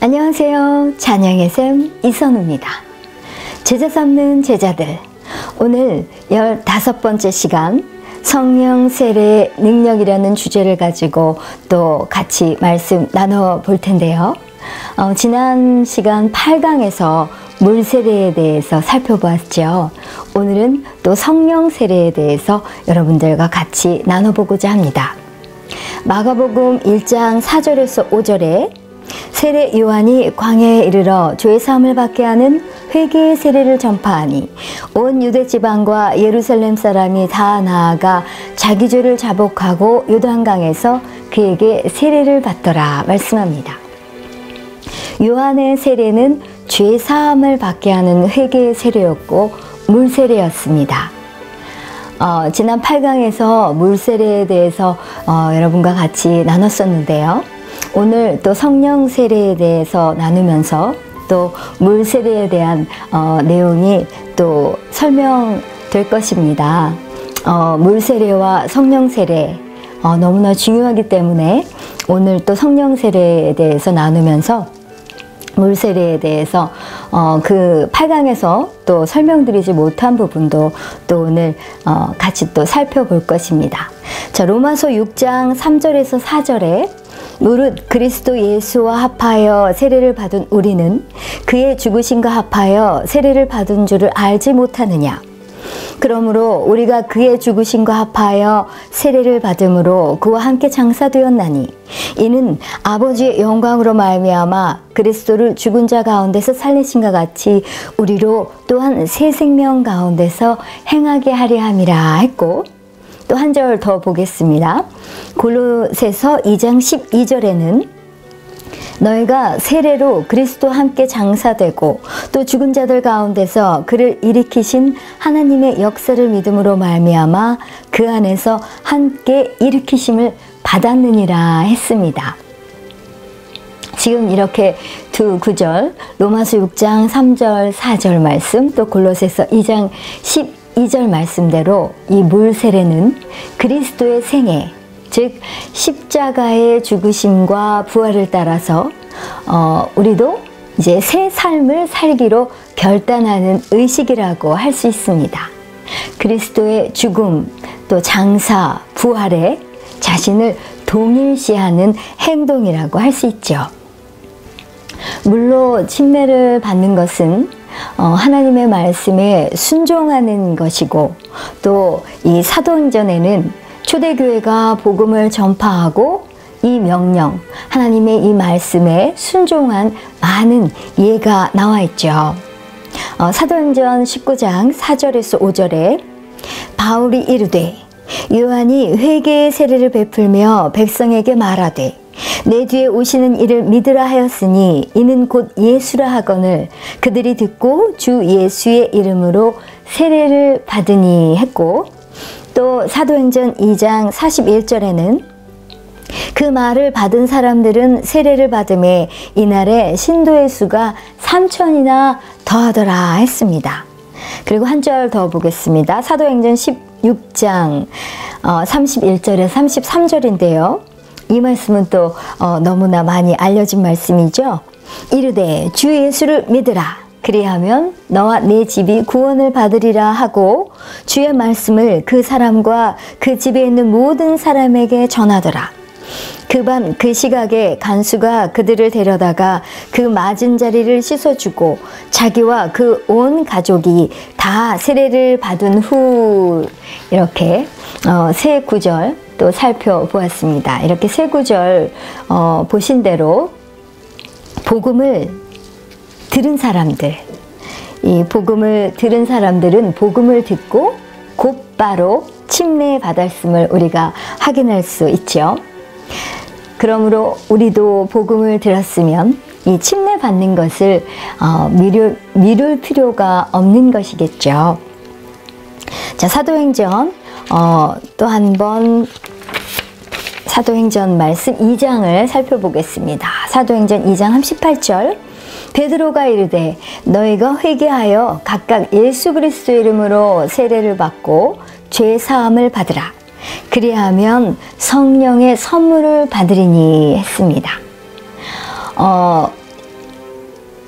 안녕하세요. 찬양의 샘 이선우입니다. 제자 삼는 제자들, 오늘 15번째 시간 성령 세례의 능력이라는 주제를 가지고 또 같이 말씀 나눠 볼 텐데요. 지난 시간 8강에서 물 세례에 대해서 살펴보았죠. 오늘은 또 성령 세례에 대해서 여러분들과 같이 나눠보고자 합니다. 마가복음 1장 4절에서 5절에 세례 요한이 광야에 이르러 죄 사함을 받게 하는 회개의 세례를 전파하니 온 유대 지방과 예루살렘 사람이 다 나아가 자기 죄를 자복하고 요단강에서 그에게 세례를 받더라 말씀합니다. 요한의 세례는 죄 사함을 받게 하는 회개의 세례였고 물 세례였습니다. 지난 8강에서 물 세례에 대해서 여러분과 같이 나눴었는데요. 오늘 또 성령 세례에 대해서 나누면서 또 물 세례에 대한 내용이 또 설명될 것입니다. 물 세례와 성령 세례 너무나 중요하기 때문에 오늘 또 성령 세례에 대해서 나누면서 물 세례에 대해서 그 8강에서 또 설명드리지 못한 부분도 또 오늘 같이 또 살펴볼 것입니다. 자, 로마서 6장 3절에서 4절에 무릇 그리스도 예수와 합하여 세례를 받은 우리는 그의 죽으심과 합하여 세례를 받은 줄을 알지 못하느냐. 그러므로 우리가 그의 죽으심과 합하여 세례를 받음으로 그와 함께 장사되었나니 이는 아버지의 영광으로 말미암아 그리스도를 죽은 자 가운데서 살리신과 같이 우리로 또한 새 생명 가운데서 행하게 하려 함이라 했고, 또 한 절 더 보겠습니다. 골로새서 2장 12절에는 너희가 세례로 그리스도와 함께 장사되고 또 죽은 자들 가운데서 그를 일으키신 하나님의 역사를 믿음으로 말미암아 그 안에서 함께 일으키심을 받았느니라 했습니다. 지금 이렇게 두 구절, 로마서 6장 3절 4절 말씀, 또 골로새서 2장 12절 말씀대로 이 물 세례는 그리스도의 생애, 즉 십자가의 죽으심과 부활을 따라서 우리도 이제 새 삶을 살기로 결단하는 의식이라고 할 수 있습니다. 그리스도의 죽음, 또 장사, 부활에 자신을 동일시하는 행동이라고 할 수 있죠. 물로 침례를 받는 것은 하나님의 말씀에 순종하는 것이고, 또 이 사도행전에는 초대교회가 복음을 전파하고 이 명령, 하나님의 이 말씀에 순종한 많은 예가 나와 있죠. 사도행전 19장 4절에서 5절에 바울이 이르되 요한이 회개의 세례를 베풀며 백성에게 말하되 내 뒤에 오시는 이를 믿으라 하였으니 이는 곧 예수라 하거늘 그들이 듣고 주 예수의 이름으로 세례를 받으니 했고, 또 사도행전 2장 41절에는 그 말을 받은 사람들은 세례를 받음에 이날에 신도의 수가 3,000이나 더하더라 했습니다. 그리고 한 절 더 보겠습니다. 사도행전 16장 31절에 33절인데요. 이 말씀은 또 너무나 많이 알려진 말씀이죠. 이르되 주 예수를 믿으라. 그리하면 너와 네 집이 구원을 받으리라 하고 주의 말씀을 그 사람과 그 집에 있는 모든 사람에게 전하더라. 그 밤 그 시각에 간수가 그들을 데려다가 그 맞은 자리를 씻어주고 자기와 그 온 가족이 다 세례를 받은 후, 이렇게 세 구절 또 살펴보았습니다. 이렇게 세 구절 보신 대로 복음을 들은 사람들, 이 복음을 들은 사람들은 복음을 듣고 곧바로 침례 받았음을 우리가 확인할 수 있죠. 그러므로 우리도 복음을 들었으면 이 침례 받는 것을 미룰 필요가 없는 것이겠죠. 자, 사도행전 또 한 번 사도행전 말씀 2장을 살펴보겠습니다. 사도행전 2장 38절 베드로가 이르되 너희가 회개하여 각각 예수 그리스도의 이름으로 세례를 받고 죄 사함을 받으라. 그리하면 성령의 선물을 받으리니 했습니다.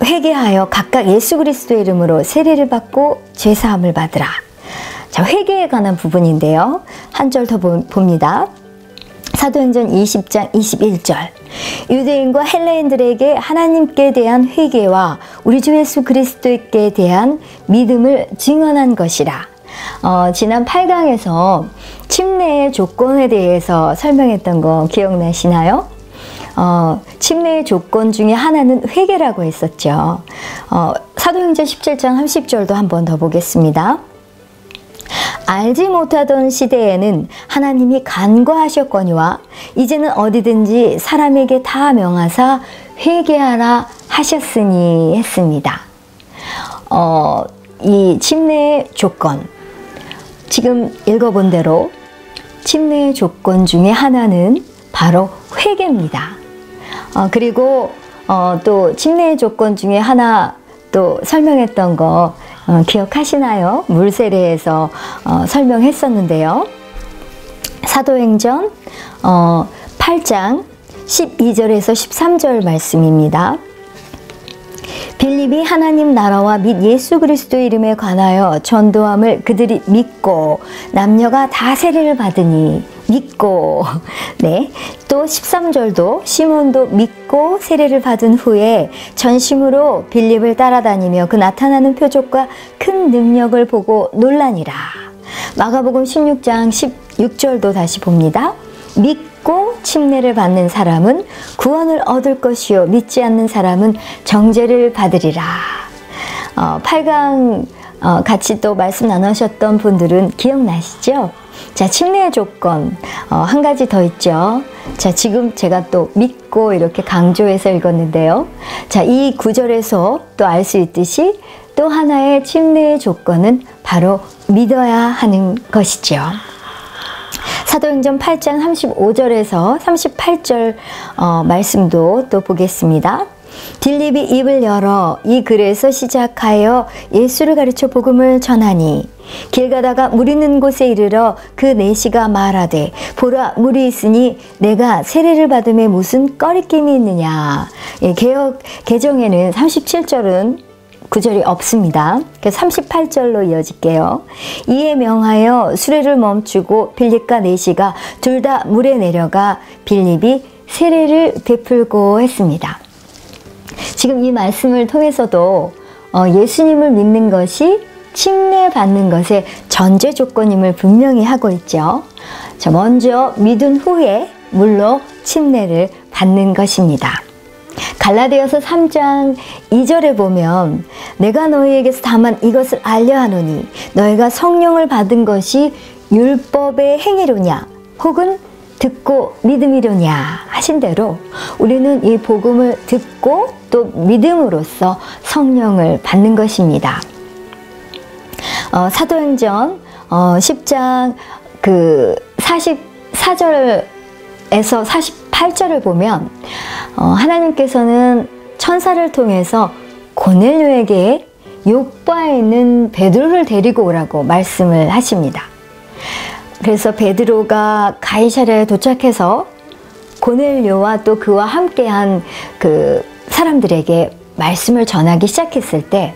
회개하여 각각 예수 그리스도의 이름으로 세례를 받고 죄 사함을 받으라. 자, 회개에 관한 부분인데요. 한 절 더 봅니다. 사도행전 20장 21절. 유대인과 헬레인들에게 하나님께 대한 회개와 우리 주 예수 그리스도께 대한 믿음을 증언한 것이라. 지난 8강에서 침례의 조건에 대해서 설명했던 거 기억나시나요? 침례의 조건 중에 하나는 회개라고 했었죠. 사도행전 17장 30절도 한 번 더 보겠습니다. 알지 못하던 시대에는 하나님이 간과하셨거니와 이제는 어디든지 사람에게 다 명하사 회개하라 하셨으니 했습니다. 이 침례의 조건, 지금 읽어본 대로 침례의 조건 중에 하나는 바로 회개입니다. 그리고 또 침례의 조건 중에 하나 또 설명했던 거 기억하시나요? 물세례에서 설명했었는데요. 사도행전 8장 12절에서 13절 말씀입니다. 빌립이 하나님 나라와 및 예수 그리스도의 이름에 관하여 전도함을 그들이 믿고 남녀가 다 세례를 받으니 믿고, 네, 또 13절도 시몬도 믿고 세례를 받은 후에 전심으로 빌립을 따라다니며 그 나타나는 표적과 큰 능력을 보고 놀라니라. 마가복음 16장 16절도 다시 봅니다. 믿고 침례를 받는 사람은 구원을 얻을 것이요 믿지 않는 사람은 정죄를 받으리라. 8강 같이 또 말씀 나누셨던 분들은 기억나시죠? 자, 침례의 조건 한 가지 더 있죠. 자, 지금 제가 또 믿고 이렇게 강조해서 읽었는데요. 자, 이 구절에서 또 알 수 있듯이 또 하나의 침례의 조건은 바로 믿어야 하는 것이죠. 사도행전 8장 35절에서 38절 말씀도 또 보겠습니다. 빌립이 입을 열어 이 글에서 시작하여 예수를 가르쳐 복음을 전하니 길 가다가 물 있는 곳에 이르러 그 내시가 말하되 보라 물이 있으니 내가 세례를 받음에 무슨 꺼리낌이 있느냐. 개역 개정에는 37절은 구절이 없습니다. 그래서 38절로 이어질게요. 이에 명하여 수레를 멈추고 빌립과 내시가 둘 다 물에 내려가 빌립이 세례를 베풀고 했습니다. 지금 이 말씀을 통해서도 예수님을 믿는 것이 침례 받는 것의 전제 조건임을 분명히 하고 있죠. 자, 먼저 믿은 후에 물로 침례를 받는 것입니다. 갈라디아서 3장 2절에 보면 내가 너희에게서 다만 이것을 알려 하노니 너희가 성령을 받은 것이 율법의 행위로냐 혹은 듣고 믿음이로냐 하신 대로 우리는 이 복음을 듣고 또 믿음으로써 성령을 받는 것입니다. 사도행전 10장 그 44절에서 48절을 보면 하나님께서는 천사를 통해서 고넬료에게 요바에 있는 베드로를 데리고 오라고 말씀을 하십니다. 그래서 베드로가 가이사랴에 도착해서 고넬료와 또 그와 함께한 그 사람들에게 말씀을 전하기 시작했을 때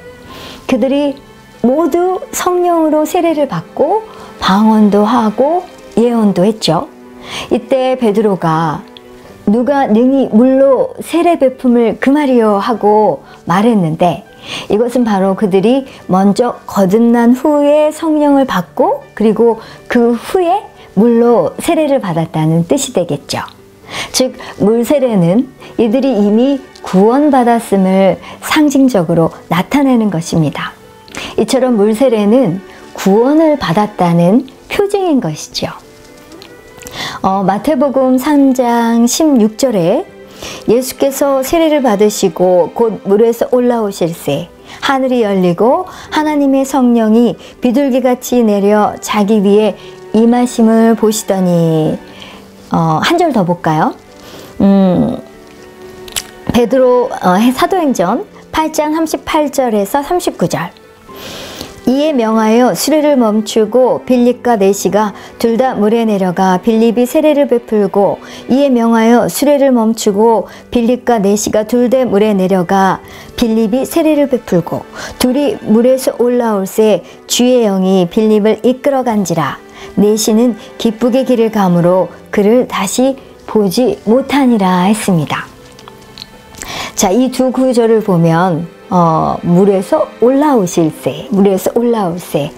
그들이 모두 성령으로 세례를 받고 방언도 하고 예언도 했죠. 이때 베드로가 누가 능히 물로 세례 베품을 금하리요 하고 말했는데 이것은 바로 그들이 먼저 거듭난 후에 성령을 받고 그리고 그 후에 물로 세례를 받았다는 뜻이 되겠죠. 즉 물세례는 이들이 이미 구원받았음을 상징적으로 나타내는 것입니다. 이처럼 물세례는 구원을 받았다는 표징인 것이죠. 마태복음 3장 16절에 예수께서 세례를 받으시고 곧 물에서 올라오실새 하늘이 열리고 하나님의 성령이 비둘기같이 내려 자기 위에 임하심을 보시더니 한 절 더 볼까요? 베드로 사도행전 8장 38절에서 39절. 이에 명하여 수레를 멈추고 빌립과 내시가 둘 다 물에 내려가 빌립이 세례를 베풀고, 이에 명하여 수레를 멈추고 빌립과 내시가 둘 다 물에 내려가 빌립이 세례를 베풀고, 둘이 물에서 올라올새 주의 영이 빌립을 이끌어간지라. 내시는 기쁘게 길을 가므로 그를 다시 보지 못하니라 했습니다. 자, 이 두 구절을 보면 물에서 올라오실세, 물에서 올라올세.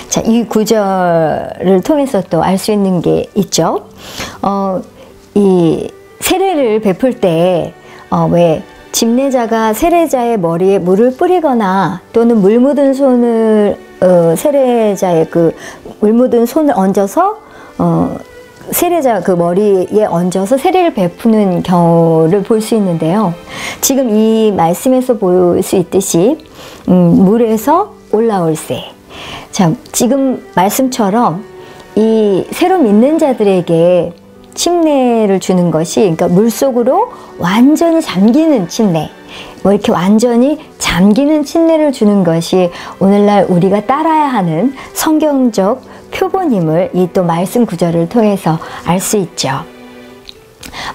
자, 이 구절을 통해서 또 알 수 있는 게 있죠. 이 세례를 베풀 때 왜 집례자가 세례자의 머리에 물을 뿌리거나 또는 물 묻은 손을 세례자의 그 물 묻은 손을 얹어서 세례자 그 머리에 얹어서 세례를 베푸는 경우를 볼 수 있는데요. 지금 이 말씀에서 볼 수 있듯이 물에서 올라올세. 자, 지금 말씀처럼 이 새로 믿는 자들에게 침례를 주는 것이, 그러니까 물속으로 완전히 잠기는 침례, 뭐 이렇게 완전히 잠기는 침례를 주는 것이 오늘날 우리가 따라야 하는 성경적 표본임을 이 또 말씀 구절을 통해서 알 수 있죠.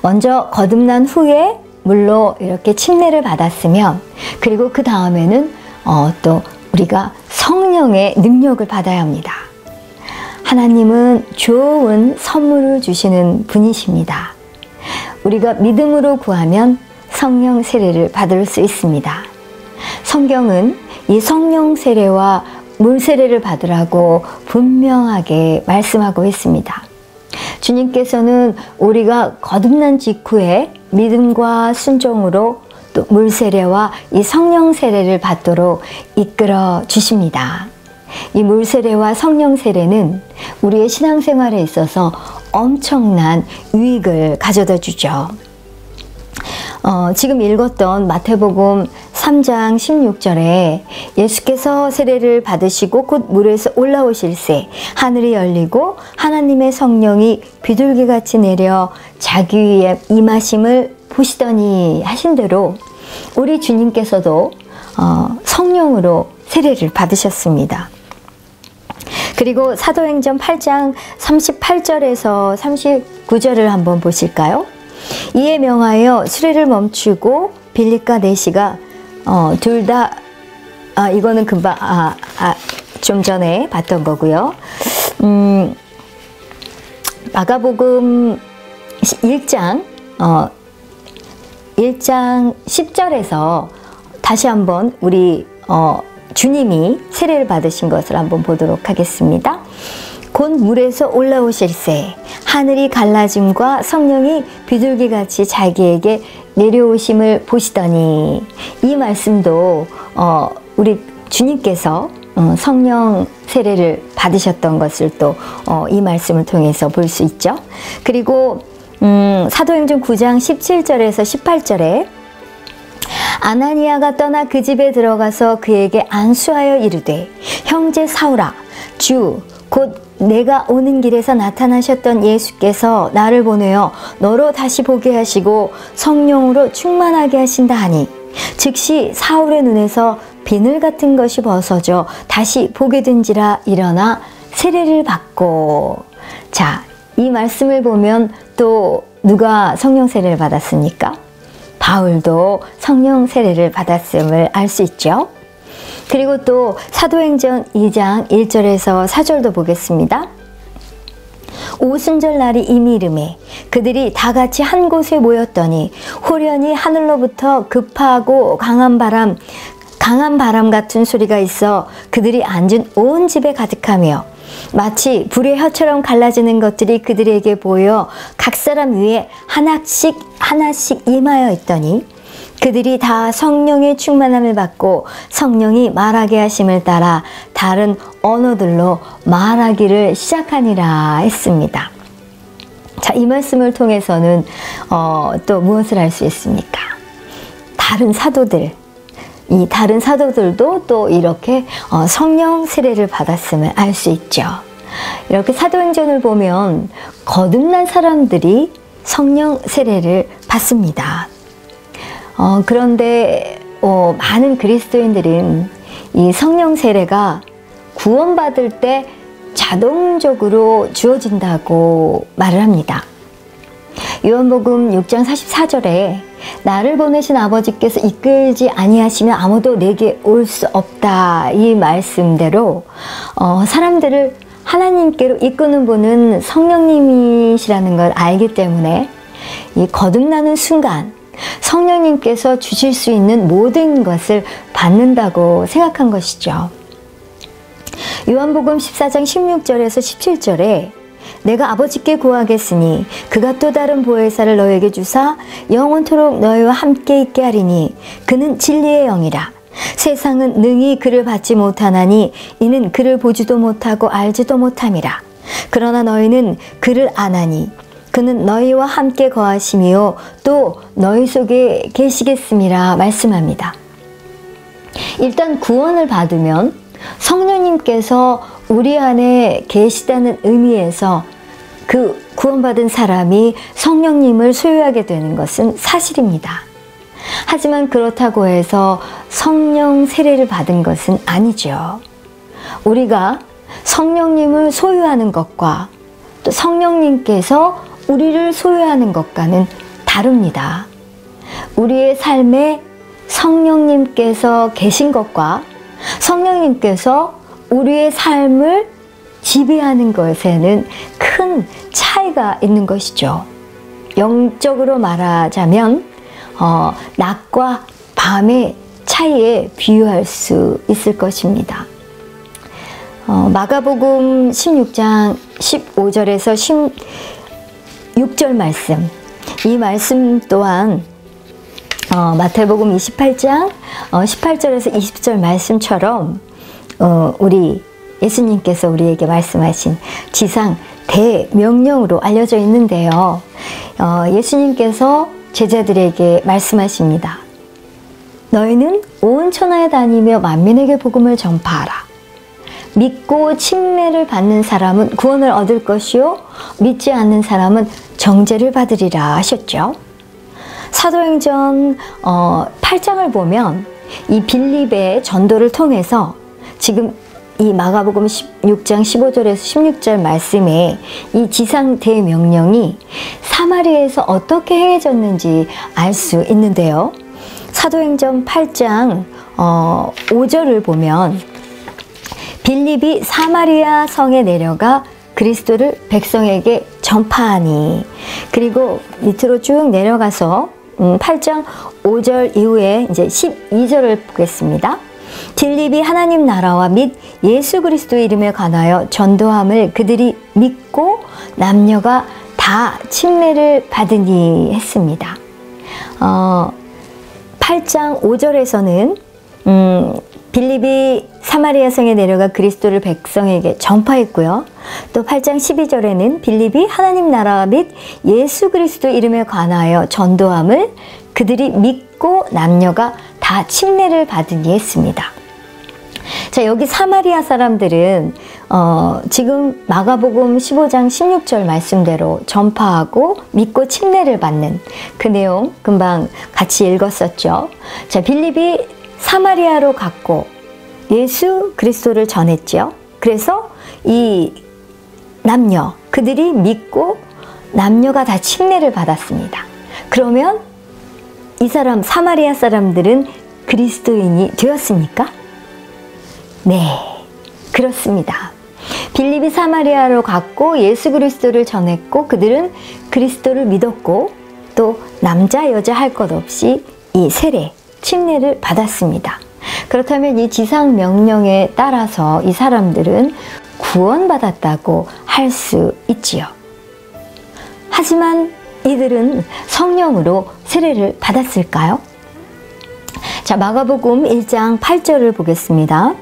먼저 거듭난 후에 물로 이렇게 침례를 받았으면, 그리고 그 다음에는 또 우리가 성령의 능력을 받아야 합니다. 하나님은 좋은 선물을 주시는 분이십니다. 우리가 믿음으로 구하면 성령 세례를 받을 수 있습니다. 성경은 이 성령 세례와 물 세례를 받으라고 분명하게 말씀하고 있습니다. 주님께서는 우리가 거듭난 직후에 믿음과 순종으로 또 물 세례와 이 성령 세례를 받도록 이끌어 주십니다. 이 물 세례와 성령 세례는 우리의 신앙생활에 있어서 엄청난 유익을 가져다 주죠. 지금 읽었던 마태복음 3장 16절에 예수께서 세례를 받으시고 곧 물에서 올라오실새 하늘이 열리고 하나님의 성령이 비둘기같이 내려 자기 위에 임하심을 보시더니 하신 대로 우리 주님께서도 성령으로 세례를 받으셨습니다. 그리고 사도행전 8장 38절에서 39절을 한번 보실까요? 이에 명하여 수레를 멈추고 빌립과 내시가 둘 다 이거는 금방 좀 전에 봤던 거고요. 마가복음 1장 10절에서 다시 한번 우리 주님이 세례를 받으신 것을 한번 보도록 하겠습니다. 곧 물에서 올라오실새 하늘이 갈라짐과 성령이 비둘기같이 자기에게 내려오심을 보시더니, 이 말씀도 우리 주님께서 성령 세례를 받으셨던 것을 또 이 말씀을 통해서 볼 수 있죠. 그리고 사도행전 9장 17절에서 18절에 아나니아가 떠나 그 집에 들어가서 그에게 안수하여 이르되, 형제 사울아, 주 곧 내가 오는 길에서 나타나셨던 예수께서 나를 보내어 너로 다시 보게 하시고 성령으로 충만하게 하신다 하니, 즉시 사울의 눈에서 비늘 같은 것이 벗어져 다시 보게 된지라 일어나 세례를 받고. 자, 이 말씀을 보면 또 누가 성령 세례를 받았습니까? 바울도 성령 세례를 받았음을 알 수 있죠. 그리고 또 사도행전 2장 1절에서 4절도 보겠습니다. 오순절 날이 이미 이르매 그들이 다 같이 한 곳에 모였더니 호련히 하늘로부터 급하고 강한 바람 같은 소리가 있어 그들이 앉은 온 집에 가득하며 마치 불의 혀처럼 갈라지는 것들이 그들에게 보여 각 사람 위에 하나씩 임하여 있더니 그들이 다 성령의 충만함을 받고 성령이 말하게 하심을 따라 다른 언어들로 말하기를 시작하니라 했습니다. 자, 이 말씀을 통해서는 또 무엇을 알 수 있습니까? 다른 사도들, 이 다른 사도들도 또 이렇게 성령 세례를 받았음을 알 수 있죠. 이렇게 사도행전을 보면 거듭난 사람들이 성령 세례를 받습니다. 그런데 많은 그리스도인들은 이 성령 세례가 구원받을 때 자동적으로 주어진다고 말을 합니다. 요한복음 6장 44절에 나를 보내신 아버지께서 이끌지 아니하시면 아무도 내게 올 수 없다, 이 말씀대로 사람들을 하나님께로 이끄는 분은 성령님이시라는 걸 알기 때문에 이 거듭나는 순간 성령님께서 주실 수 있는 모든 것을 받는다고 생각한 것이죠. 요한복음 14장 16절에서 17절에 내가 아버지께 구하겠으니 그가 또 다른 보혜사를 너에게 주사 영원토록 너희와 함께 있게 하리니 그는 진리의 영이라. 세상은 능히 그를 받지 못하나니 이는 그를 보지도 못하고 알지도 못함이라. 그러나 너희는 그를 아나니 그는 너희와 함께 거하심이요 또 너희 속에 계시겠음이라 말씀합니다. 일단 구원을 받으면 성령님께서 우리 안에 계시다는 의미에서 그 구원받은 사람이 성령님을 소유하게 되는 것은 사실입니다. 하지만 그렇다고 해서 성령 세례를 받은 것은 아니죠. 우리가 성령님을 소유하는 것과 또 성령님께서 우리를 소유하는 것과는 다릅니다. 우리의 삶에 성령님께서 계신 것과 성령님께서 우리의 삶을 지배하는 것에는 큰 차이가 있는 것이죠. 영적으로 말하자면 낮과 밤의 차이에 비유할 수 있을 것입니다. 마가복음 16장 15절에서 16절 말씀, 이 말씀 또한 마태복음 28장 18절에서 20절 말씀처럼 우리 예수님께서 우리에게 말씀하신 지상 대명령으로 알려져 있는데요. 예수님께서 제자들에게 말씀하십니다. 너희는 온 천하에 다니며 만민에게 복음을 전파하라. 믿고 침례를 받는 사람은 구원을 얻을 것이요 믿지 않는 사람은 정죄를 받으리라 하셨죠. 사도행전 8장을 보면 이 빌립의 전도를 통해서 지금 이 마가복음 16장 15절에서 16절 말씀에 이 지상 대명령이 사마리아에서 어떻게 행해졌는지 알 수 있는데요. 사도행전 8장 5절을 보면 빌립이 사마리아 성에 내려가 그리스도를 백성에게 전파하니, 그리고 밑으로 쭉 내려가서 8장 5절 이후에 이제 12절을 보겠습니다. 빌립이 하나님 나라와 및 예수 그리스도의 이름에 관하여 전도함을 그들이 믿고 남녀가 다 침례를 받으니 했습니다. 8장 5절에서는 빌립이 사마리아 성에 내려가 그리스도를 백성에게 전파했고요. 또 8장 12절에는 빌립이 하나님 나라와 및 예수 그리스도 이름에 관하여 전도함을 그들이 믿고 남녀가 다 침례를 받으니 했습니다. 자, 여기 사마리아 사람들은 지금 마가복음 15장 16절 말씀대로 전파하고 믿고 침례를 받는 그 내용 금방 같이 읽었었죠. 자, 빌립이 사마리아로 갔고 예수 그리스도를 전했죠. 그래서 이 남녀, 그들이 믿고 남녀가 다 침례를 받았습니다. 그러면 이 사람 사마리아 사람들은 그리스도인이 되었습니까? 네, 그렇습니다. 빌립이 사마리아로 갔고 예수 그리스도를 전했고 그들은 그리스도를 믿었고 또 남자 여자 할 것 없이 이 세례, 침례를 받았습니다. 그렇다면 이 지상 명령에 따라서 이 사람들은 구원받았다고 할 수 있지요. 하지만 이들은 성령으로 세례를 받았을까요? 자, 마가복음 1장 8절을 보겠습니다.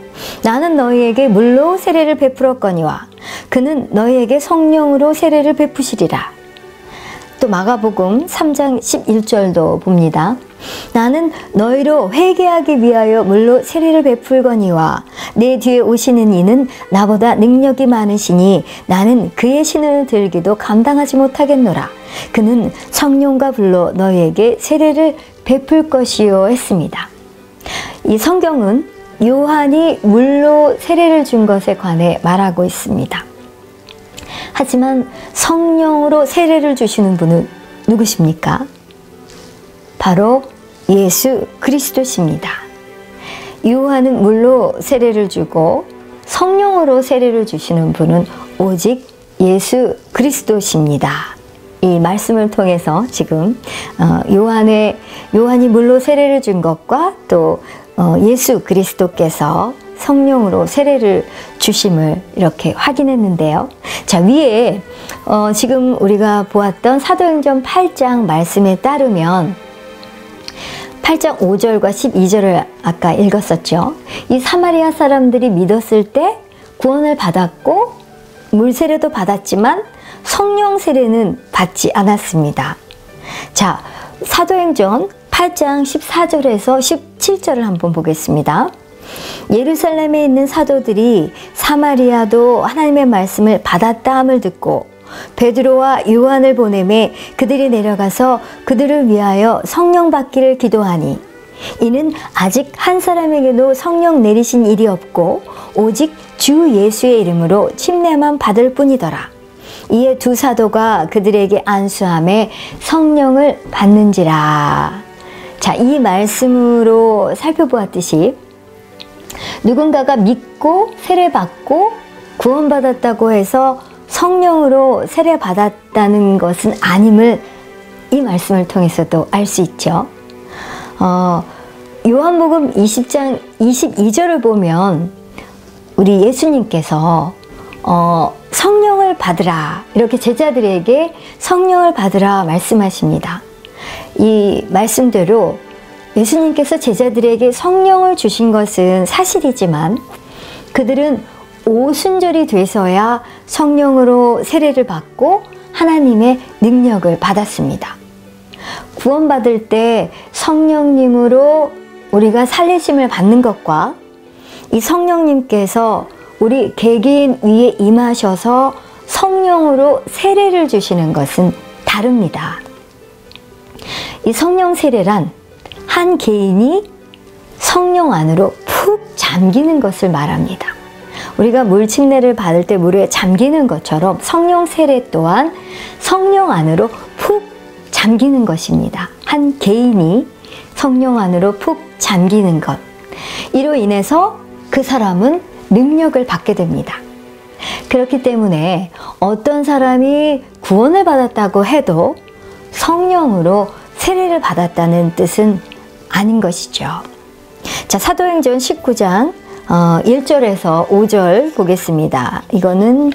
나는 너희에게 물로 세례를 베풀었거니와 그는 너희에게 성령으로 세례를 베푸시리라. 또 마가복음 3장 11절도 봅니다. 나는 너희로 회개하기 위하여 물로 세례를 베풀거니와 내 뒤에 오시는 이는 나보다 능력이 많으시니 나는 그의 신을 들기도 감당하지 못하겠노라. 그는 성령과 불로 너희에게 세례를 베풀 것이요 했습니다. 이 성경은 요한이 물로 세례를 준 것에 관해 말하고 있습니다. 하지만 성령으로 세례를 주시는 분은 누구십니까? 바로 예수 그리스도십니다. 요한은 물로 세례를 주고 성령으로 세례를 주시는 분은 오직 예수 그리스도십니다. 이 말씀을 통해서 지금 요한이 물로 세례를 준 것과 또 예수 그리스도께서 성령으로 세례를 주심을 이렇게 확인했는데요. 자, 위에 지금 우리가 보았던 사도행전 8장 말씀에 따르면 8장 5절과 12절을 아까 읽었었죠. 이 사마리아 사람들이 믿었을 때 구원을 받았고 물세례도 받았지만 성령 세례는 받지 않았습니다. 자, 사도행전 8장 14절에서 17절을 한번 보겠습니다. 예루살렘에 있는 사도들이 사마리아도 하나님의 말씀을 받았다 함을 듣고 베드로와 요한을 보내매 그들이 내려가서 그들을 위하여 성령 받기를 기도하니 이는 아직 한 사람에게도 성령 내리신 일이 없고 오직 주 예수의 이름으로 침례만 받을 뿐이더라. 이에 두 사도가 그들에게 안수하매 성령을 받는지라. 자, 이 말씀으로 살펴보았듯이 누군가가 믿고 세례받고 구원받았다고 해서 성령으로 세례받았다는 것은 아님을 이 말씀을 통해서도 알 수 있죠. 요한복음 20장 22절을 보면 우리 예수님께서 성령을 받으라 이렇게 제자들에게 성령을 받으라 말씀하십니다. 이 말씀대로 예수님께서 제자들에게 성령을 주신 것은 사실이지만 그들은 오순절이 돼서야 성령으로 세례를 받고 하나님의 능력을 받았습니다. 구원받을 때 성령님으로 우리가 살리심을 받는 것과 이 성령님께서 우리 개개인 위에 임하셔서 성령으로 세례를 주시는 것은 다릅니다. 이 성령 세례란 한 개인이 성령 안으로 푹 잠기는 것을 말합니다. 우리가 물 침례를 받을 때 물에 잠기는 것처럼 성령 세례 또한 성령 안으로 푹 잠기는 것입니다. 한 개인이 성령 안으로 푹 잠기는 것. 이로 인해서 그 사람은 능력을 받게 됩니다. 그렇기 때문에 어떤 사람이 구원을 받았다고 해도 성령으로 세례를 받았다는 뜻은 아닌 것이죠. 자, 사도행전 19장 1절에서 5절 보겠습니다. 이거는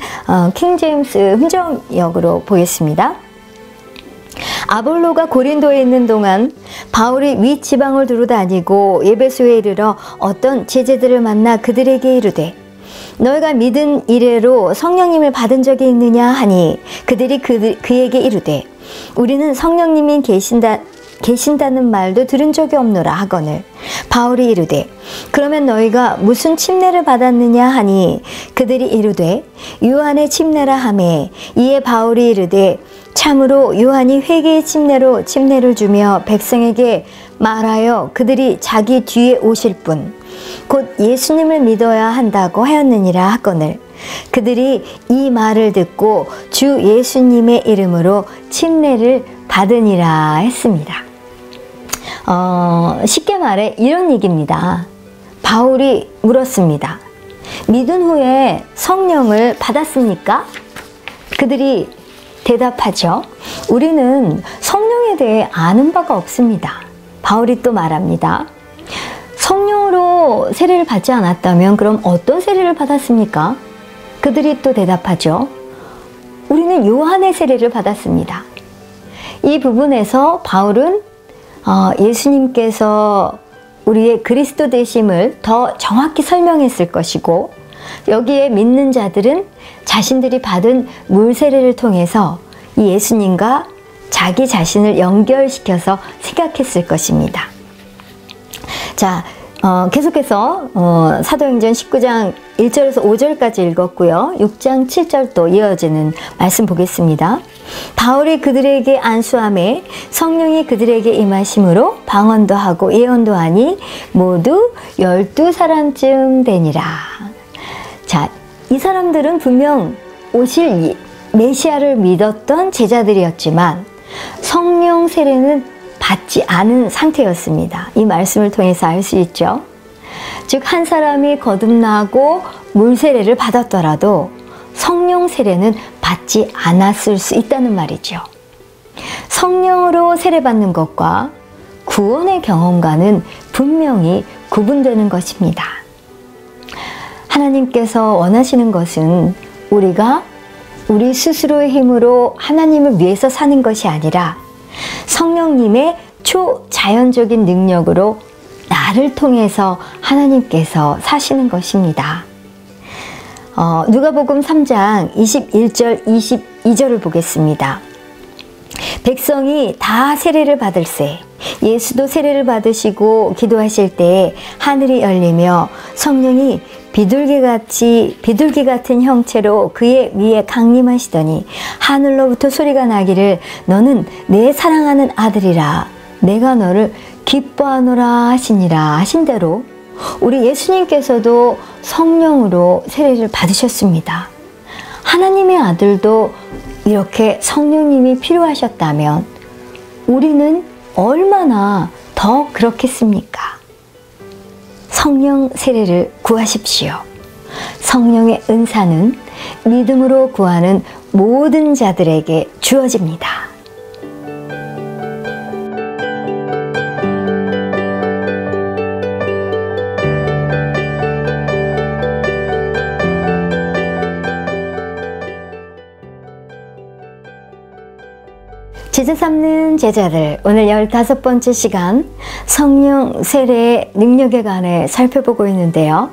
킹제임스 흥정역으로 보겠습니다. 아볼로가 고린도에 있는 동안 바울이 윗지방을 두루 다니고 에베소에 이르러 어떤 제자들을 만나 그들에게 이르되 너희가 믿은 이래로 성령님을 받은 적이 있느냐 하니 그들이 그에게 이르되 우리는 성령님이 계신다는 말도 들은 적이 없노라 하거늘 바울이 이르되 그러면 너희가 무슨 침례를 받았느냐 하니 그들이 이르되 요한의 침례라 하매 이에 바울이 이르되 참으로 요한이 회개의 침례로 침례를 주며 백성에게 말하여 그들이 자기 뒤에 오실 분 곧 예수님을 믿어야 한다고 하였느니라 하거늘 그들이 이 말을 듣고 주 예수님의 이름으로 침례를 받으니라 했습니다. 쉽게 말해 이런 얘기입니다. 바울이 물었습니다. 믿은 후에 성령을 받았습니까? 그들이 대답하죠. 우리는 성령에 대해 아는 바가 없습니다. 바울이 또 말합니다. 성령으로 세례를 받지 않았다면 그럼 어떤 세례를 받았습니까? 그들이 또 대답하죠. 우리는 요한의 세례를 받았습니다. 이 부분에서 바울은 예수님께서 우리의 그리스도 되심을 더 정확히 설명했을 것이고 여기에 믿는 자들은 자신들이 받은 물 세례를 통해서 이 예수님과 자기 자신을 연결시켜서 생각했을 것입니다. 자, 계속해서 사도행전 19장 1절에서 5절까지 읽었고요. 6장 7절도 이어지는 말씀 보겠습니다. 바울이 그들에게 안수함에 성령이 그들에게 임하심으로 방언도 하고 예언도 하니 모두 12사람쯤 되니라. 자, 이 사람들은 분명 오실 메시아를 믿었던 제자들이었지만 성령 세례는 받지 않은 상태였습니다. 이 말씀을 통해서 알 수 있죠. 즉, 한 사람이 거듭나고 물 세례를 받았더라도 성령 세례는 받지 않았을 수 있다는 말이죠. 성령으로 세례받는 것과 구원의 경험과는 분명히 구분되는 것입니다. 하나님께서 원하시는 것은 우리가 우리 스스로의 힘으로 하나님을 위해서 사는 것이 아니라 성령님의 초자연적인 능력으로 나를 통해서 하나님께서 사시는 것입니다. 누가복음 3장 21절 22절을 보겠습니다. 백성이 다 세례를 받을세 예수도 세례를 받으시고 기도하실 때에 하늘이 열리며 성령이 비둘기 같은 형체로 그의 위에 강림하시더니 하늘로부터 소리가 나기를 너는 내 사랑하는 아들이라 내가 너를 기뻐하노라 하시니라 하신 대로 우리 예수님께서도 성령으로 세례를 받으셨습니다. 하나님의 아들도 이렇게 성령님이 필요하셨다면 우리는 얼마나 더 그렇겠습니까? 성령 세례를 구하십시오. 성령의 은사는 믿음으로 구하는 모든 자들에게 주어집니다. 제자 삼는 제자들, 오늘 15번째 시간 성령 세례의 능력에 관해 살펴보고 있는데요.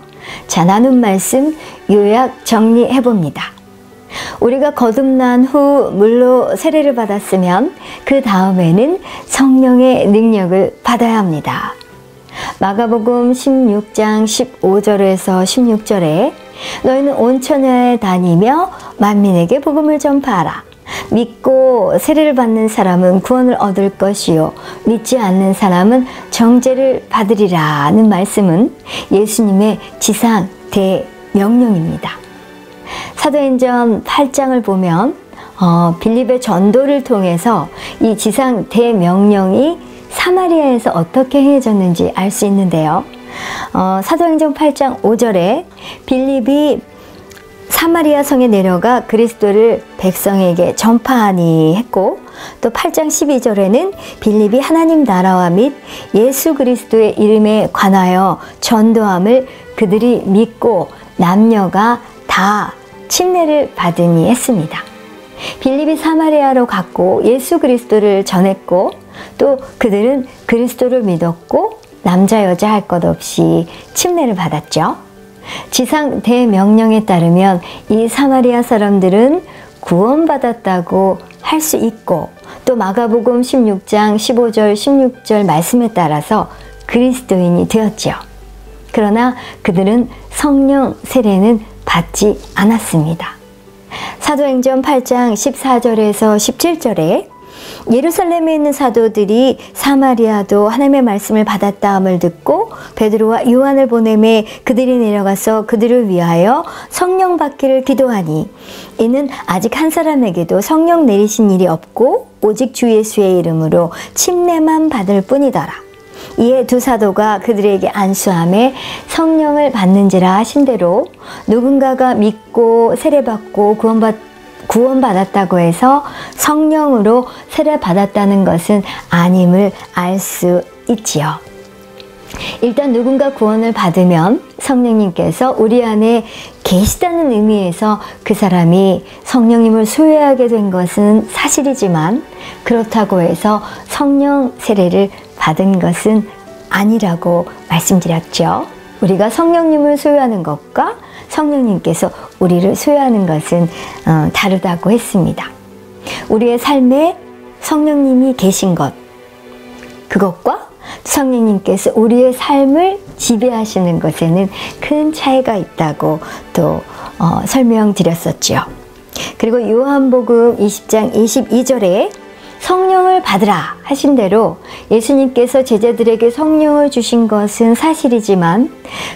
자, 나눈 말씀 요약 정리해 봅니다. 우리가 거듭난 후 물로 세례를 받았으면 그 다음에는 성령의 능력을 받아야 합니다. 마가복음 16장 15절에서 16절에 너희는 온 천하에 다니며 만민에게 복음을 전파하라. 믿고 세례를 받는 사람은 구원을 얻을 것이요 믿지 않는 사람은 정죄를 받으리라는 말씀은 예수님의 지상 대명령입니다. 사도행전 8장을 보면 빌립의 전도를 통해서 이 지상 대명령이 사마리아에서 어떻게 행해졌는지 알 수 있는데요. 사도행전 8장 5절에 빌립이 사마리아 성에 내려가 그리스도를 백성에게 전파하니 했고, 또 8장 12절에는 빌립이 하나님 나라와 및 예수 그리스도의 이름에 관하여 전도함을 그들이 믿고 남녀가 다 침례를 받으니 했습니다. 빌립이 사마리아로 갔고 예수 그리스도를 전했고, 또 그들은 그리스도를 믿었고 남자 여자 할 것 없이 침례를 받았죠. 지상 대명령에 따르면 이 사마리아 사람들은 구원받았다고 할 수 있고, 또 마가복음 16장 15절 16절 말씀에 따라서 그리스도인이 되었죠. 그러나 그들은 성령 세례는 받지 않았습니다. 사도행전 8장 14절에서 17절에 예루살렘에 있는 사도들이 사마리아도 하나님의 말씀을 받았다함을 듣고 베드로와 요한을 보내매 그들이 내려가서 그들을 위하여 성령 받기를 기도하니, 이는 아직 한 사람에게도 성령 내리신 일이 없고 오직 주 예수의 이름으로 침례만 받을 뿐이더라. 이에 두 사도가 그들에게 안수하며 성령을 받는지라 하신 대로 누군가가 믿고 세례받고 구원받았다고 해서 성령으로 세례받았다는 것은 아님을 알 수 있지요. 일단 누군가 구원을 받으면 성령님께서 우리 안에 계시다는 의미에서 그 사람이 성령님을 소유하게 된 것은 사실이지만, 그렇다고 해서 성령 세례를 받은 것은 아니라고 말씀드렸죠. 우리가 성령님을 소유하는 것과 성령님께서 우리를 소유하는 것은 다르다고 했습니다. 우리의 삶에 성령님이 계신 것, 그것과 성령님께서 우리의 삶을 지배하시는 것에는 큰 차이가 있다고 또 설명드렸었죠. 그리고 요한복음 20장 22절에 성령을 받으라 하신 대로 예수님께서 제자들에게 성령을 주신 것은 사실이지만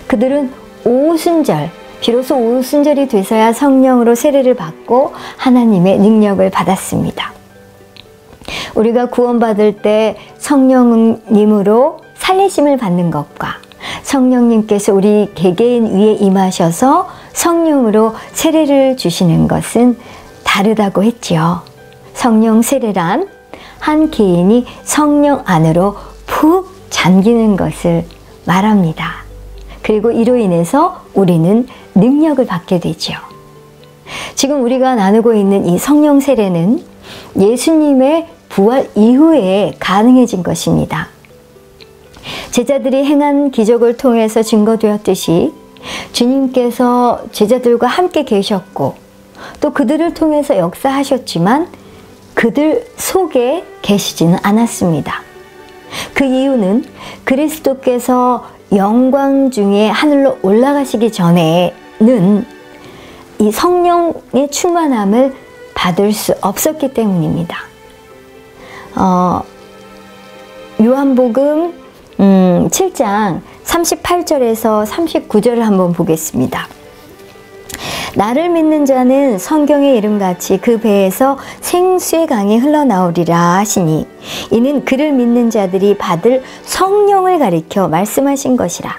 그들은 오순절, 비로소 오순절이 돼서야 성령으로 세례를 받고 하나님의 능력을 받았습니다. 우리가 구원받을 때 성령님으로 살리심을 받는 것과 성령님께서 우리 개개인 위에 임하셔서 성령으로 세례를 주시는 것은 다르다고 했지요. 성령 세례란 한 개인이 성령 안으로 푹 잠기는 것을 말합니다. 그리고 이로 인해서 우리는 능력을 받게 되죠. 지금 우리가 나누고 있는 이 성령 세례는 예수님의 부활 이후에 가능해진 것입니다. 제자들이 행한 기적을 통해서 증거되었듯이 주님께서 제자들과 함께 계셨고 또 그들을 통해서 역사하셨지만 그들 속에 계시지는 않았습니다. 그 이유는 그리스도께서 영광 중에 하늘로 올라가시기 전에는 이 성령의 충만함을 받을 수 없었기 때문입니다. 요한복음 7장 38절에서 39절을 한번 보겠습니다. 나를 믿는 자는 성경의 이름같이 그 배에서 생수의 강이 흘러나오리라 하시니 이는 그를 믿는 자들이 받을 성령을 가리켜 말씀하신 것이라.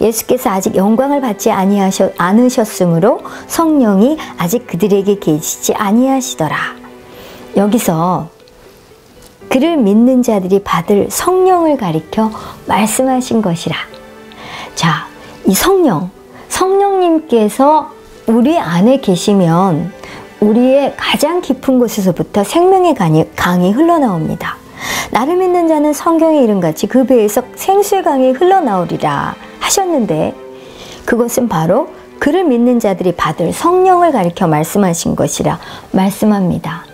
예수께서 아직 영광을 받지 않으셨으므로 성령이 아직 그들에게 계시지 아니하시더라. 여기서 그를 믿는 자들이 받을 성령을 가리켜 말씀하신 것이라. 자, 이 성령님께서 우리 안에 계시면 우리의 가장 깊은 곳에서부터 생명의 강이 흘러나옵니다. 나를 믿는 자는 성경의 이름같이 그 배에서 생수의 강이 흘러나오리라 하셨는데 그것은 바로 그를 믿는 자들이 받을 성령을 가리켜 말씀하신 것이라 말씀합니다.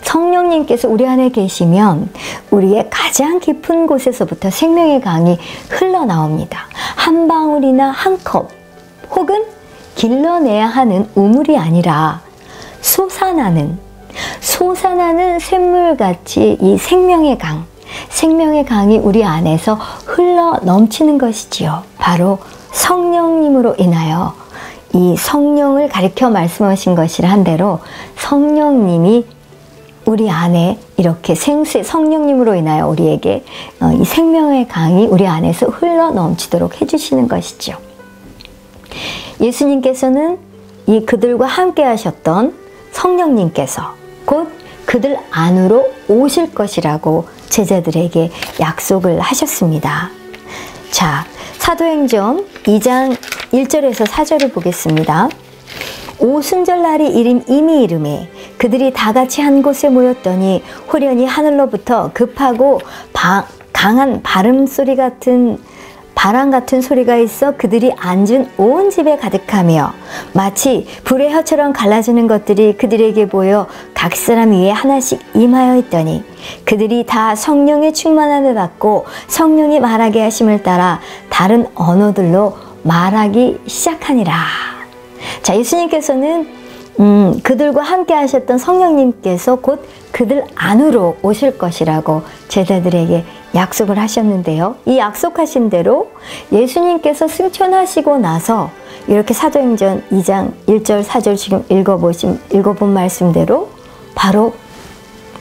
성령님께서 우리 안에 계시면 우리의 가장 깊은 곳에서부터 생명의 강이 흘러나옵니다. 한 방울이나 한 컵 혹은 길러내야 하는 우물이 아니라 솟아나는 샘물같이 이 생명의 강이 우리 안에서 흘러 넘치는 것이지요. 바로 성령님으로 인하여 이 성령을 가리켜 말씀하신 것이라 한 대로 성령님이 우리 안에 이렇게 성령님으로 인하여 우리에게 이 생명의 강이 우리 안에서 흘러 넘치도록 해주시는 것이죠. 예수님께서는 이 그들과 함께 하셨던 성령님께서 곧 그들 안으로 오실 것이라고 제자들에게 약속을 하셨습니다. 자, 사도행전 2장 1절에서 4절을 보겠습니다. 오순절 날이 이미 이름에 그들이 다 같이 한 곳에 모였더니 호련히 하늘로부터 급하고 강한 바람 같은 소리가 있어 그들이 앉은 온 집에 가득하며 마치 불의 혀처럼 갈라지는 것들이 그들에게 보여 각 사람 위에 하나씩 임하여 있더니 그들이 다 성령의 충만함을 받고 성령이 말하게 하심을 따라 다른 언어들로 말하기 시작하니라. 자, 예수님께서는 그들과 함께 하셨던 성령님께서 곧 그들 안으로 오실 것이라고 제자들에게 약속을 하셨는데요. 이 약속하신 대로 예수님께서 승천하시고 나서 이렇게 사도행전 2장 1절 4절 지금 읽어본 말씀대로 바로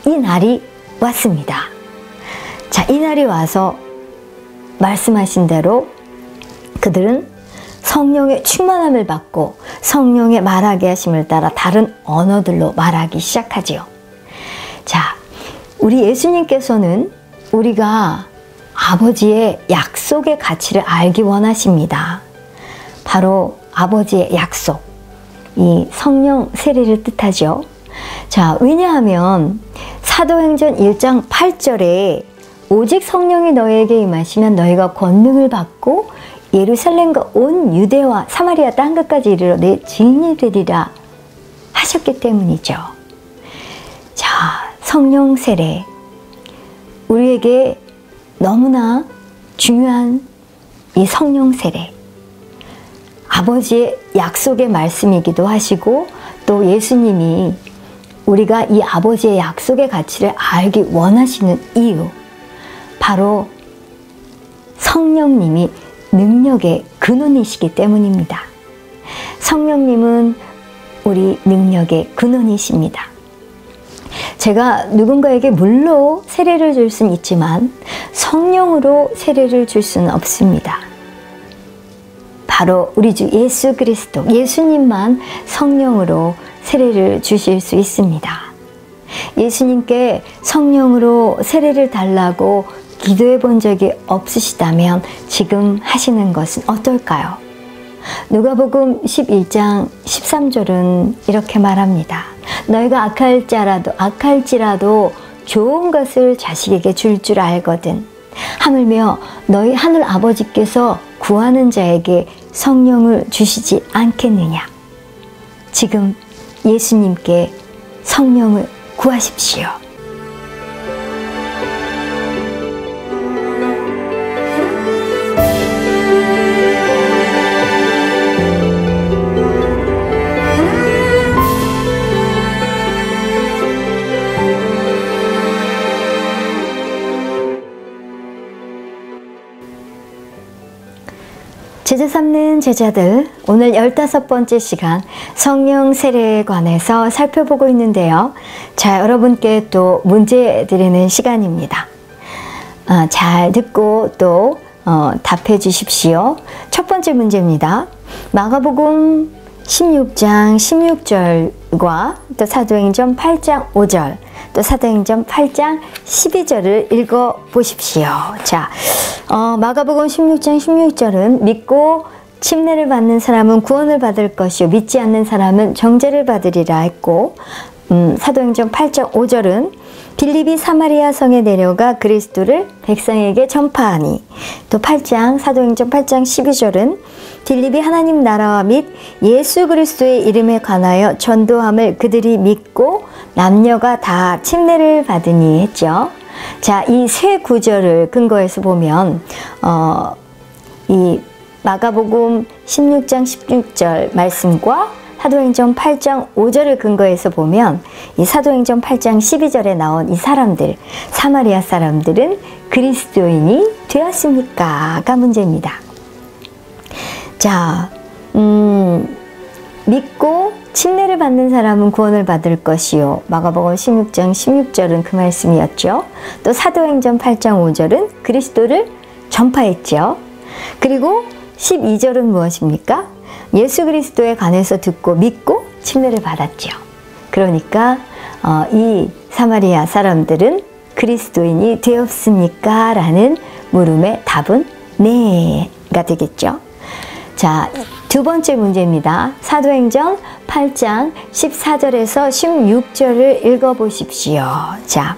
이 날이 왔습니다. 자, 이 날이 와서 말씀하신 대로 그들은 성령의 충만함을 받고 성령의 말하게 하심을 따라 다른 언어들로 말하기 시작하지요. 자, 우리 예수님께서는 우리가 아버지의 약속의 가치를 알기 원하십니다. 바로 아버지의 약속, 이 성령 세례를 뜻하죠. 자, 왜냐하면 사도행전 1장 8절에 오직 성령이 너희에게 임하시면 너희가 권능을 받고 예루살렘과 온 유대와 사마리아 땅끝까지 이르러 내 증인이 되리라 하셨기 때문이죠. 자, 성령 세례 우리에게 너무나 중요한 이 성령 세례, 아버지의 약속의 말씀이기도 하시고 또 예수님이 우리가 이 아버지의 약속의 가치를 알기 원하시는 이유, 바로 성령님이 능력의 근원이시기 때문입니다. 성령님은 우리 능력의 근원이십니다. 제가 누군가에게 물로 세례를 줄 수는 있지만 성령으로 세례를 줄 수는 없습니다. 바로 우리 주 예수 그리스도, 예수님만 성령으로 세례를 주실 수 있습니다. 예수님께 성령으로 세례를 달라고 기도해 본 적이 없으시다면 지금 하시는 것은 어떨까요? 누가복음 11장 13절은 이렇게 말합니다. 너희가 악할지라도 좋은 것을 자식에게 줄 줄 알거든. 하물며 너희 하늘 아버지께서 구하는 자에게 성령을 주시지 않겠느냐. 지금 예수님께 성령을 구하십시오. 제자 삼는 제자들, 오늘 15번째 시간 성령 세례에 관해서 살펴보고 있는데요. 자, 여러분께 또 문제 드리는 시간입니다. 잘 듣고 또 답해 주십시오. 첫 번째 문제입니다. 마가복음 16장 16절과 또 사도행전 8장 5절, 또 사도행전 8장 12절을 읽어 보십시오. 자, 마가복음 16장 16절은 믿고 침례를 받는 사람은 구원을 받을 것이요 믿지 않는 사람은 정죄를 받으리라 했고, 사도행전 8장 5절은 빌립이 사마리아 성에 내려가 그리스도를 백성에게 전파하니, 또 사도행전 8장 12절은 빌립이 하나님 나라와 및 예수 그리스도의 이름에 관하여 전도함을 그들이 믿고 남녀가 다 침례를 받으니 했죠. 자, 이 세 구절을 근거해서 보면 이 마가복음 16장 16절 말씀과 사도행전 8장 5절을 근거해서 보면 이 사도행전 8장 12절에 나온 이 사람들, 사마리아 사람들은 그리스도인이 되었습니까? 가 문제입니다. 자, 믿고 침례를 받는 사람은 구원을 받을 것이요. 마가복음 16장 16절은 그 말씀이었죠. 또 사도행전 8장 5절은 그리스도를 전파했죠. 그리고 12절은 무엇입니까? 예수 그리스도에 관해서 듣고 믿고 침례를 받았죠. 그러니까 이 사마리아 사람들은 그리스도인이 되었습니까? 라는 물음의 답은 네가 되겠죠. 자, 두 번째 문제입니다. 사도행전 8장 14절에서 16절을 읽어보십시오. 자,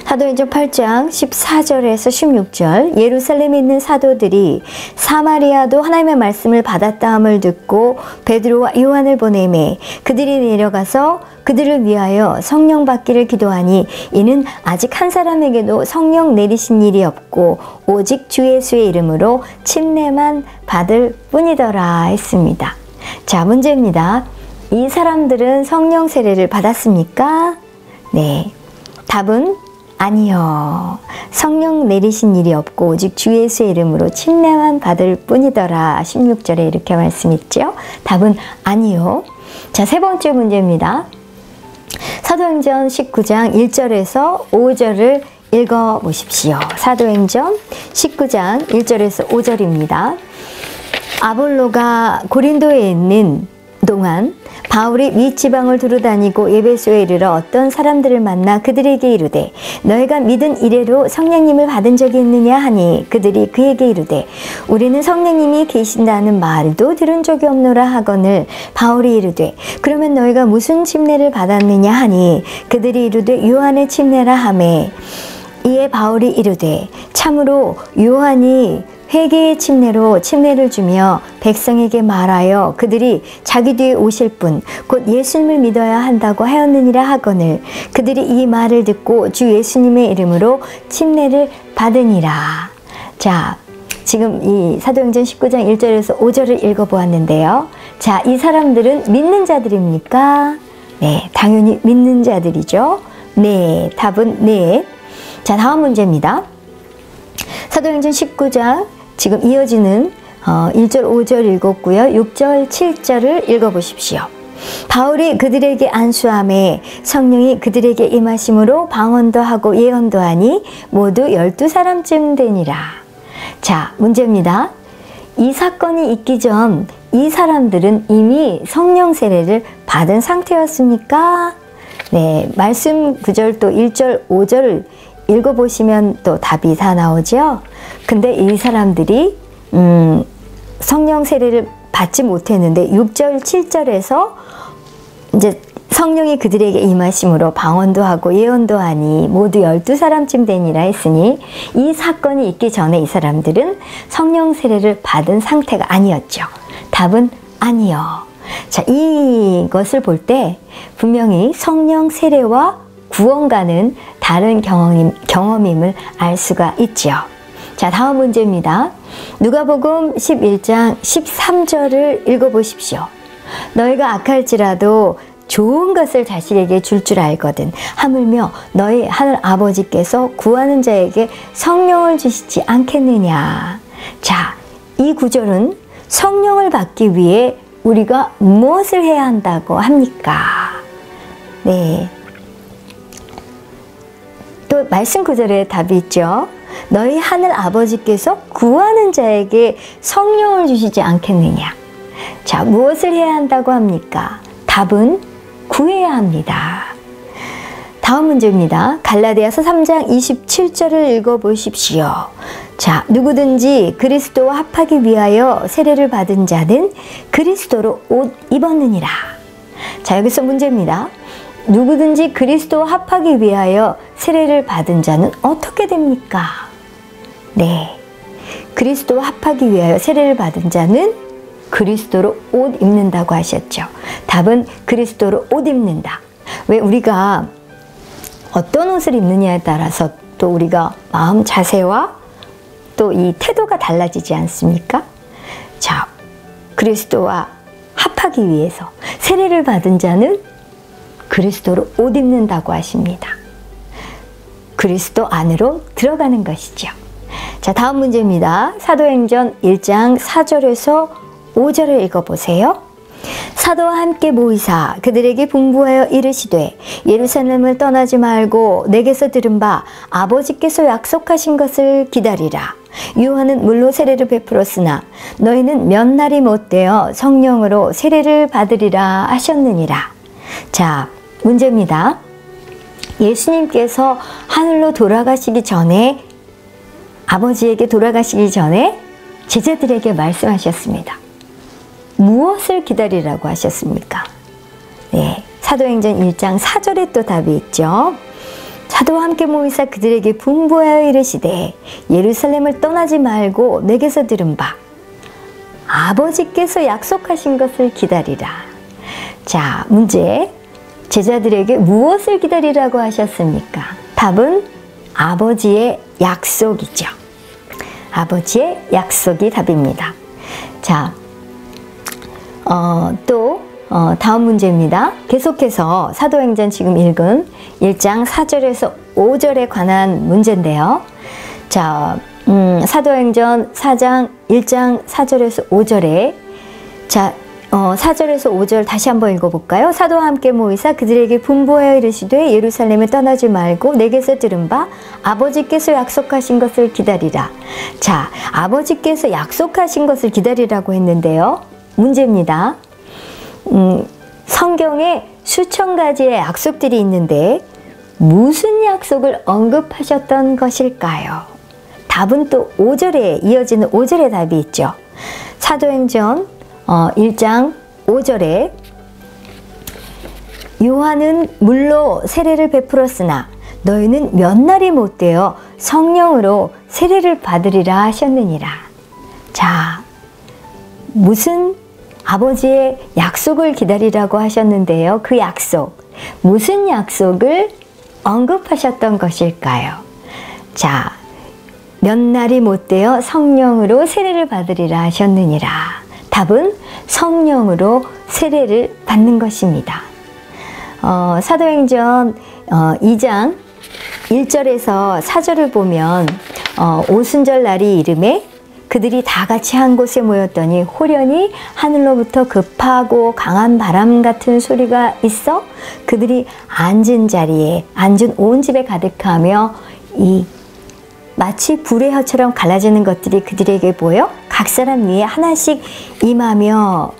사도행전 8장 14절에서 16절, 예루살렘에 있는 사도들이 사마리아도 하나님의 말씀을 받았다 함을 듣고 베드로와 요한을 보내매 그들이 내려가서 그들을 위하여 성령 받기를 기도하니 이는 아직 한 사람에게도 성령 내리신 일이 없고 오직 주 예수의 이름으로 침례만 받을 뿐이더라 했습니다. 자, 문제입니다. 이 사람들은 성령 세례를 받았습니까? 네, 답은 아니요. 성령 내리신 일이 없고 오직 주 예수의 이름으로 침례만 받을 뿐이더라. 16절에 이렇게 말씀했죠. 답은 아니요. 자, 세 번째 문제입니다. 사도행전 19장 1절에서 5절을 읽어보십시오. 사도행전 19장 1절에서 5절입니다. 아볼로가 고린도에 있는 동안 바울이 윗지방을 두루다니고 에베소에 이르러 어떤 사람들을 만나 그들에게 이르되 너희가 믿은 이래로 성령님을 받은 적이 있느냐 하니 그들이 그에게 이르되 우리는 성령님이 계신다는 말도 들은 적이 없노라 하거늘 바울이 이르되 그러면 너희가 무슨 침례를 받았느냐 하니 그들이 이르되 요한의 침례라 하매 이에 바울이 이르되 참으로 요한이 회개의 침례로 침례를 주며 백성에게 말하여 그들이 자기 뒤에 오실 분 곧 예수님을 믿어야 한다고 하였느니라 하거늘 그들이 이 말을 듣고 주 예수님의 이름으로 침례를 받으니라. 자, 지금 이 사도행전 19장 1절에서 5절을 읽어보았는데요. 자, 이 사람들은 믿는 자들입니까? 네, 당연히 믿는 자들이죠. 네, 답은 네. 자, 다음 문제입니다. 사도행전 19장 지금 이어지는 1절 5절 읽었고요. 6절 7절을 읽어보십시오. 바울이 그들에게 안수함에 성령이 그들에게 임하심으로 방언도 하고 예언도 하니 모두 12사람쯤 되니라. 자, 문제입니다. 이 사건이 있기 전 이 사람들은 이미 성령 세례를 받은 상태였습니까? 네, 말씀 구절 또 1절 5절을 읽어보시면 또 답이 다 나오죠. 근데 이 사람들이 성령 세례를 받지 못했는데 6절 7절에서 이제 성령이 그들에게 임하심으로 방언도 하고 예언도 하니 모두 12사람쯤 되니라 했으니 이 사건이 있기 전에 이 사람들은 성령 세례를 받은 상태가 아니었죠. 답은 아니요. 자, 이것을 볼 때 분명히 성령 세례와 구원과는 다른 경험임을 알 수가 있죠. 자, 다음 문제입니다. 누가복음 11장 13절을 읽어보십시오. 너희가 악할지라도 좋은 것을 자식에게 줄 줄 알거든 하물며 너희 하늘 아버지께서 구하는 자에게 성령을 주시지 않겠느냐. 자, 이 구절은 성령을 받기 위해 우리가 무엇을 해야 한다고 합니까? 네. 또 말씀 구절에 답이 있죠. 너희 하늘 아버지께서 구하는 자에게 성령을 주시지 않겠느냐. 자, 무엇을 해야 한다고 합니까? 답은 구해야 합니다. 다음 문제입니다. 갈라디아서 3장 27절을 읽어보십시오. 자, 누구든지 그리스도와 합하기 위하여 세례를 받은 자는 그리스도로 옷 입었느니라. 자, 여기서 문제입니다. 누구든지 그리스도와 합하기 위하여 세례를 받은 자는 어떻게 됩니까? 네, 그리스도와 합하기 위하여 세례를 받은 자는 그리스도로 옷 입는다고 하셨죠. 답은 그리스도로 옷 입는다. 왜 우리가 어떤 옷을 입느냐에 따라서 또 우리가 마음 자세와 또 이 태도가 달라지지 않습니까? 자, 그리스도와 합하기 위해서 세례를 받은 자는 그리스도로 옷 입는다고 하십니다. 그리스도 안으로 들어가는 것이죠. 자, 다음 문제입니다. 사도행전 1장 4절에서 5절을 읽어보세요. 사도와 함께 모이사 그들에게 분부하여 이르시되 예루살렘을 떠나지 말고 내게서 들은 바 아버지께서 약속하신 것을 기다리라. 요한은 물로 세례를 베풀었으나 너희는 몇 날이 못되어 성령으로 세례를 받으리라 하셨느니라. 자, 문제입니다. 예수님께서 하늘로 돌아가시기 전에 아버지에게 돌아가시기 전에 제자들에게 말씀하셨습니다. 무엇을 기다리라고 하셨습니까? 네, 사도행전 1장 4절에 또 답이 있죠. 사도와 함께 모이사 그들에게 분부하여 이르시되 예루살렘을 떠나지 말고 내게서 들은 바 아버지께서 약속하신 것을 기다리라. 자, 문제. 제자들에게 무엇을 기다리라고 하셨습니까? 답은 아버지의 약속이죠. 아버지의 약속이 답입니다. 자, 다음 문제입니다. 계속해서 사도행전 지금 읽은 1장 4절에서 5절에 관한 문제인데요. 자, 사도행전 4장 1장 4절에서 5절에 자, 4절에서 5절 다시 한번 읽어볼까요? 사도와 함께 모이사 그들에게 분부하여 이르시되 예루살렘을 떠나지 말고 내게서 들은 바 아버지께서 약속하신 것을 기다리라. 자, 아버지께서 약속하신 것을 기다리라고 했는데요. 문제입니다. 성경에 수천 가지의 약속들이 있는데 무슨 약속을 언급하셨던 것일까요? 답은 또 5절에 이어지는 5절의 답이 있죠. 사도행전 1장 5절에 요한은 물로 세례를 베풀었으나 너희는 몇 날이 못되어 성령으로 세례를 받으리라 하셨느니라. 자, 무슨 아버지의 약속을 기다리라고 하셨는데요. 그 약속, 무슨 약속을 언급하셨던 것일까요? 자, 몇 날이 못되어 성령으로 세례를 받으리라 하셨느니라. 답은 성령으로 세례를 받는 것입니다. 사도행전 2장 1절에서 4절을 보면 오순절 날이 이름에 그들이 다 같이 한 곳에 모였더니 호련히 하늘로부터 급하고 강한 바람 같은 소리가 있어 그들이 앉은 자리에 앉은 온 집에 가득하며 마치 불의 혀처럼 갈라지는 것들이 그들에게 보여 각 사람 위에 하나씩 임하며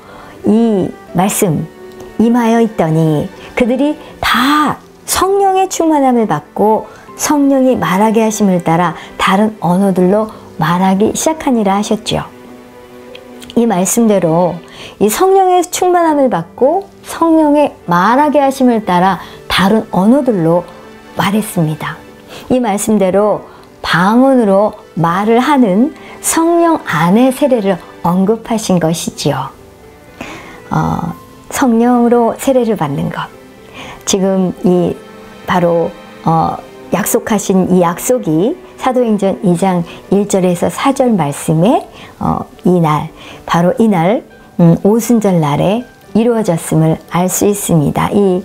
이 말씀 임하여 있더니 그들이 다 성령의 충만함을 받고 성령이 말하게 하심을 따라 다른 언어들로 말하기 시작하니라 하셨죠. 이 말씀대로 이 성령의 충만함을 받고 성령의 말하게 하심을 따라 다른 언어들로 말했습니다. 이 말씀대로 방언으로 말을 하는 성령 안의 세례를 언급하신 것이지요. 성령으로 세례를 받는 것. 지금 바로 약속하신 이 약속이 사도행전 2장 1절에서 4절 말씀에 바로 이날 오순절 날에 이루어졌음을 알 수 있습니다. 이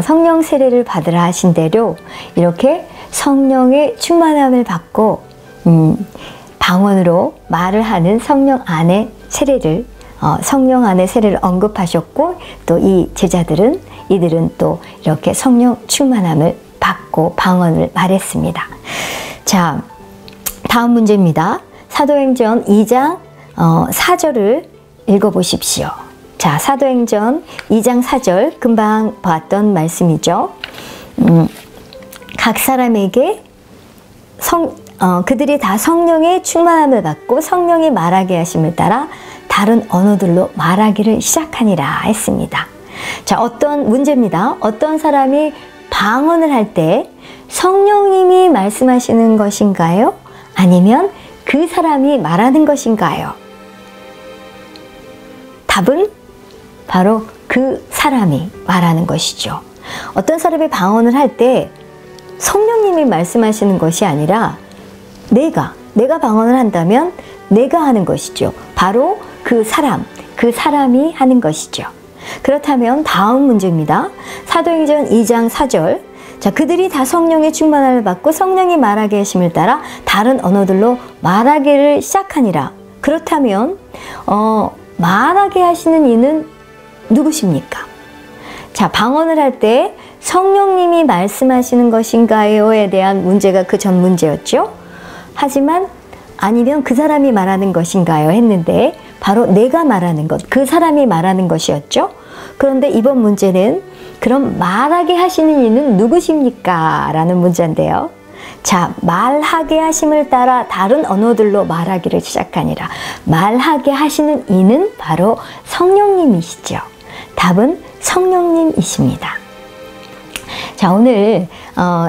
성령 세례를 받으라 하신 대로 이렇게 성령의 충만함을 받고 방언으로 말을 하는 성령 안의 세례를 언급하셨고 또 이 제자들은 이들은 또 이렇게 성령 충만함을 받고 방언을 말했습니다. 자, 다음 문제입니다. 사도행전 2장 4절을 읽어보십시오. 자, 사도행전 2장 4절 금방 봤던 말씀이죠. 각 사람에게 그들이 다 성령의 충만함을 받고 성령이 말하게 하심을 따라 다른 언어들로 말하기를 시작하니라 했습니다. 자, 어떤 문제입니다. 어떤 사람이 방언을 할 때 성령님이 말씀하시는 것인가요? 아니면 그 사람이 말하는 것인가요? 답은 바로 그 사람이 말하는 것이죠. 어떤 사람이 방언을 할 때 성령님이 말씀하시는 것이 아니라 내가 방언을 한다면 내가 하는 것이죠. 바로 그 사람이 하는 것이죠. 그렇다면 다음 문제입니다. 사도행전 2장 4절. 자, 그들이 다 성령의 충만함을 받고 성령이 말하게 하심을 따라 다른 언어들로 말하기를 시작하니라. 그렇다면 말하게 하시는 이는 누구십니까? 자, 방언을 할 때 성령님이 말씀하시는 것인가요에 대한 문제가 그 전 문제였죠. 하지만 아니면 그 사람이 말하는 것인가요? 했는데 바로 내가 말하는 것, 그 사람이 말하는 것이었죠. 그런데 이번 문제는 그럼 말하게 하시는 이는 누구십니까? 라는 문제인데요. 자, 말하게 하심을 따라 다른 언어들로 말하기를 시작하니라. 말하게 하시는 이는 바로 성령님이시죠. 답은 성령님이십니다. 자, 오늘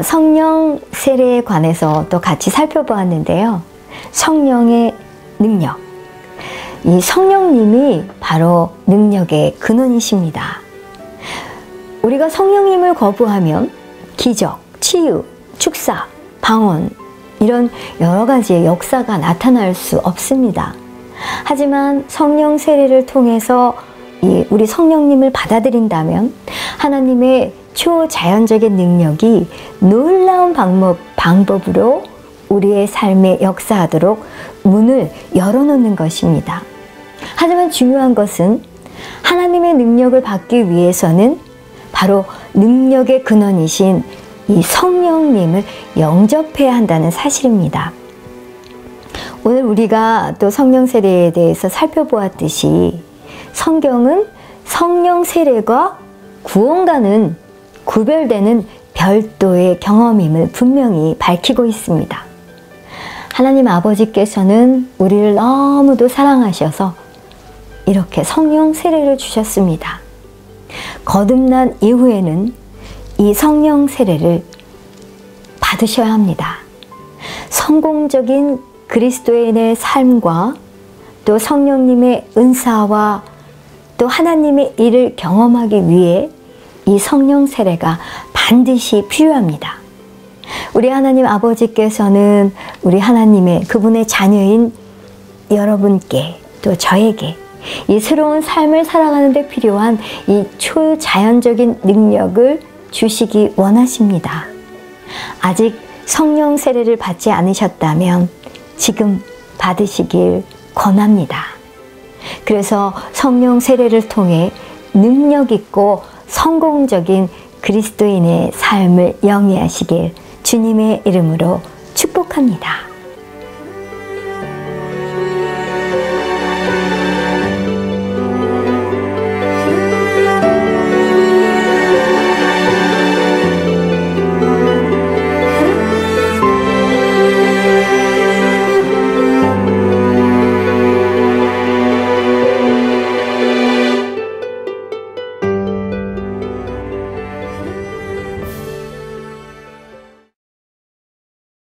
성령 세례에 관해서 또 같이 살펴보았는데요. 성령의 능력. 이 성령님이 바로 능력의 근원이십니다. 우리가 성령님을 거부하면 기적, 치유, 축사, 방언 이런 여러 가지의 역사가 나타날 수 없습니다. 하지만 성령 세례를 통해서 우리 성령님을 받아들인다면 하나님의 초자연적인 능력이 놀라운 방법으로 우리의 삶에 역사하도록 문을 열어놓는 것입니다. 하지만 중요한 것은 하나님의 능력을 받기 위해서는 바로 능력의 근원이신 이 성령님을 영접해야 한다는 사실입니다. 오늘 우리가 또 성령 세례에 대해서 살펴보았듯이 성경은 성령 세례가 구원과는 구별되는 별도의 경험임을 분명히 밝히고 있습니다. 하나님 아버지께서는 우리를 너무도 사랑하셔서 이렇게 성령 세례를 주셨습니다. 거듭난 이후에는 이 성령 세례를 받으셔야 합니다. 성공적인 그리스도인의 삶과 또 성령님의 은사와 또 하나님의 일을 경험하기 위해 이 성령 세례가 반드시 필요합니다. 우리 하나님 아버지께서는 우리 하나님의 그분의 자녀인 여러분께 또 저에게 이 새로운 삶을 살아가는 데 필요한 이 초자연적인 능력을 주시기 원하십니다. 아직 성령 세례를 받지 않으셨다면 지금 받으시길 권합니다. 그래서 성령 세례를 통해 능력 있고 성공적인 그리스도인의 삶을 영위하시길 주님의 이름으로 축복합니다.